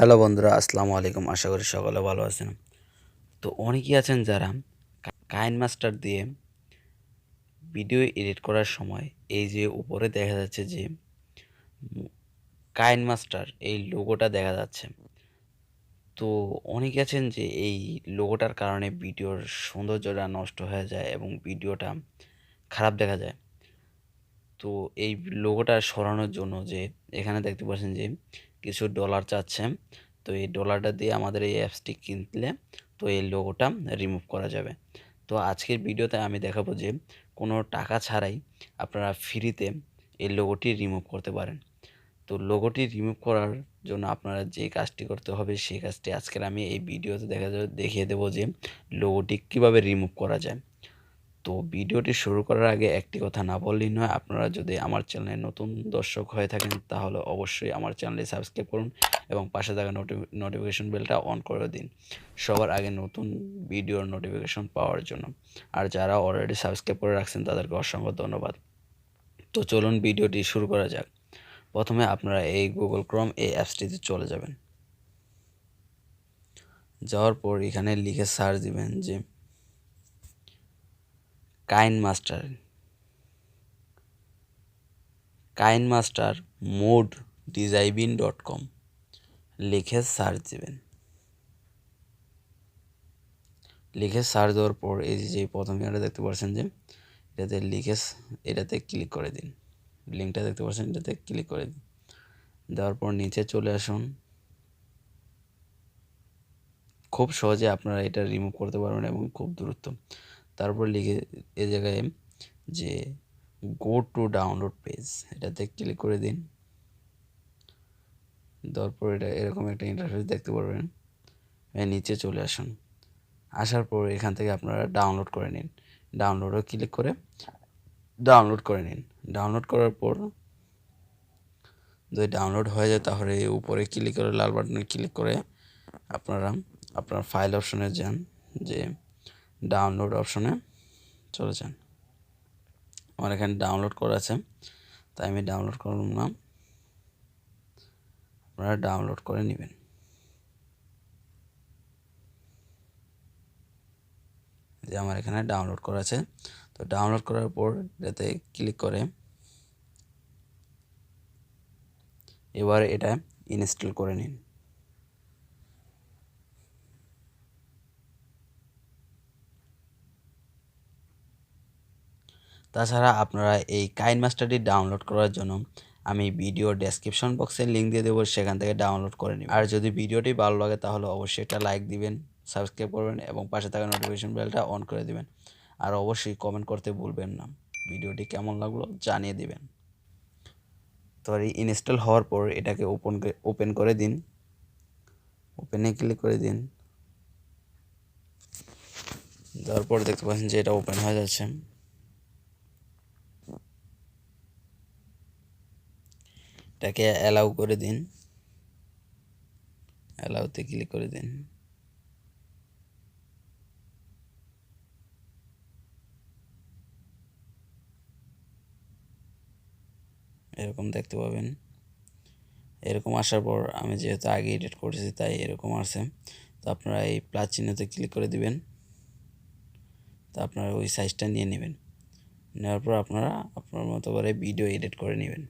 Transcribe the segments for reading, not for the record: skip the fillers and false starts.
Hello বন্ধুরা, আসসালামু আলাইকুম। আশা করি সকলে ভালো আছেন। তো অনেকেই আছেন যারা কাইনমাস্টার দিয়ে ভিডিও এডিট করার সময় এই যে উপরে দেখা যাচ্ছে যে কাইনমাস্টার এই লোগোটা দেখা যাচ্ছে। তো অনেকে আছেন যে এই লোগোটার কারণে ভিডিওর সৌন্দর্যটা নষ্ট হয়ে যায় এবং ভিডিওটা খারাপ দেখা যায়। তো এই লোগোটা সরানোর জন্য যে এখানে দেখতে পাচ্ছেন যে কিছু ডলার চাচ্ছে। তো এই ডলারটা দিয়ে আমাদের এই অ্যাপসটি কিনলে তো এই লোগোটা রিমুভ করা যাবে। তো আজকের ভিডিওতে আমি দেখাবো যে কোনো টাকা ছাড়াই আপনারা ফ্রিতে এই লোগোটি রিমুভ করতে পারেন। তো লোগোটি রিমুভ করার জন্য আপনারা যে কাজটি করতে হবে সেই কাজটি আজকের আমি এই ভিডিওতে দেখিয়ে দেবো যে লোগোটি কীভাবে রিমুভ করা যায়। তো ভিডিওটি শুরু করার আগে একটি কথা না বললেই নয়, আপনারা যদি আমার চ্যানেলে নতুন দর্শক হয়ে থাকেন তাহলে অবশ্যই আমার চ্যানেলটি সাবস্ক্রাইব করুন এবং পাশে থাকা নোটিফিকেশন বেলটা অন করে দিন সবার আগে নতুন ভিডিওর নোটিফিকেশন পাওয়ার জন্য। আর যারা অলরেডি সাবস্ক্রাইব করে রাখছেন তাদেরকে অসংখ্য ধন্যবাদ। তো চলুন ভিডিওটি শুরু করা যাক। প্রথমে আপনারা এই গুগল ক্রোম এই অ্যাপসটিতে চলে যাবেন। যাওয়ার পর এখানে লিখে সার্চ দিবেন যে কাইনমাস্টার মোড ডিজাইবিন.com লিখে সার্চ দিবেন। লিখে সার্চ দেওয়ার পর এই যে প্রথমে এটা দেখতে পাচ্ছেন যে এটাতে ক্লিক করে দিন। লিঙ্কটা দেখতে পাচ্ছেন, এটাতে ক্লিক করে দিন। দেওয়ার পর নিচে চলে আসুন। খুব সহজে আপনারা এটা রিমুভ করতে পারবেন এবং খুব দ্রুত। তারপর লিখে এই জায়গায় যে গো টু ডাউনলোড পেজ এটাতে ক্লিক করে দিন। দেওয়ার পর এটা এরকম একটা ইন্টারফেস দেখতে পারবেন। নিচে চলে আসুন। আসার পর এখান থেকে আপনারা ডাউনলোড করে নিন। ডাউনলোডও ক্লিক করে ডাউনলোড করে নিন। ডাউনলোড করার পর যদি ডাউনলোড হয়ে যায় তাহলে উপরে ক্লিক করে লাল বাটনে ক্লিক করে আপনারা আপনার ফাইল অপশনে যান, যে ডাউনলোড অপশনে চলে যান। আমার এখানে ডাউনলোড করা আছে তাই আমি ডাউনলোড করলাম না, আপনারা ডাউনলোড করে নেবেন। যে আমার এখানে ডাউনলোড করা আছে। তো ডাউনলোড করার পর এটাতে ক্লিক করে এবার এটা ইনস্টল করে নিন। তাছাড়া আপনারা এই কাইনমাস্টারটি ডাউনলোড করার জন্য আমি ভিডিও ডেসক্রিপশন বক্সে লিঙ্ক দিয়ে দেবো, সেখান থেকে ডাউনলোড করে নিন। আর যদি ভিডিওটি ভালো লাগে তাহলে অবশ্যই একটা লাইক দিবেন, সাবস্ক্রাইব করবেন এবং পাশে থাকা নোটিফিকেশন বেলটা অন করে দিবেন। আর অবশ্যই কমেন্ট করতে ভুলবেন না। ভিডিওটি কেমন লাগলো জানিয়ে দিবেন। তো ইনস্টল হওয়ার পর এটাকে ওপেন করে দিন। ওপেনে ক্লিক করে দিন। দেওয়ার পর দেখতে পাচ্ছেন যে এটা ওপেন হয়ে যাচ্ছে। এটাকে অ্যালাউ করে দিন। অ্যালাউতে ক্লিক করে দিন। এরকম দেখতে পাবেন। এরকম আসার পর আমি যেহেতু আগে এডিট করেছি তাই এরকম আসে। তো আপনারা এই প্লাস চিহ্নতে ক্লিক করে দিবেন। তো আপনারা ওই সাইজটা নিয়ে নেবেন। নেওয়ার পর আপনারা আপনার মতো করে ভিডিও এডিট করে নেবেন।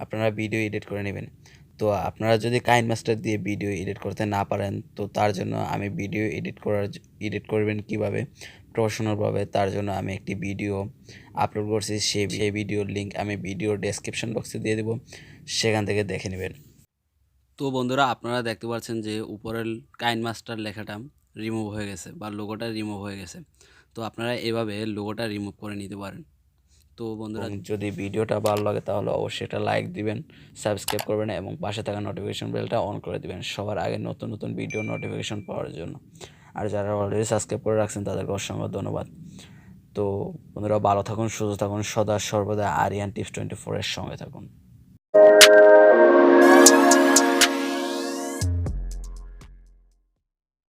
আপনারা ভিডিও এডিট করে নেবেন। তো আপনারা যদি কাইনমাস্টার দিয়ে ভিডিও এডিট করতে না পারেন তো তার জন্য আমি ভিডিও এডিট করবেন কিভাবে প্রফেশনালভাবে, তার জন্য আমি একটি ভিডিও আপলোড করছি। সেই ভিডিওর লিঙ্ক আমি ভিডিওর ডেসক্রিপশন বক্সে দিয়ে দেবো, সেখান থেকে দেখে নেবেন। তো বন্ধুরা, আপনারা দেখতে পাচ্ছেন যে উপরের কাইনমাস্টার লেখাটা রিমুভ হয়ে গেছে বা লোগোটা রিমুভ হয়ে গেছে। তো আপনারা এভাবে লোগোটা রিমুভ করে নিতে পারেন। তো বন্ধুরা, যদি ভিডিওটা ভালো লাগে তাহলে অবশ্যই একটা লাইক দিবেন, সাবস্ক্রাইব করবেন এবং পাশে থাকা নোটিফিকেশন বেলটা অন করে দিবেন সবার আগে নতুন নতুন ভিডিও নোটিফিকেশন পাওয়ার জন্য। আর যারা অলরেডি সাবস্ক্রাইব করে রাখছেন তাদেরকে অসংখ্য ধন্যবাদ। তো বন্ধুরা, ভালো থাকুন, সুস্থ থাকুন, সদা সর্বদা আরিয়ান টিপস 24 এর সঙ্গে থাকুন।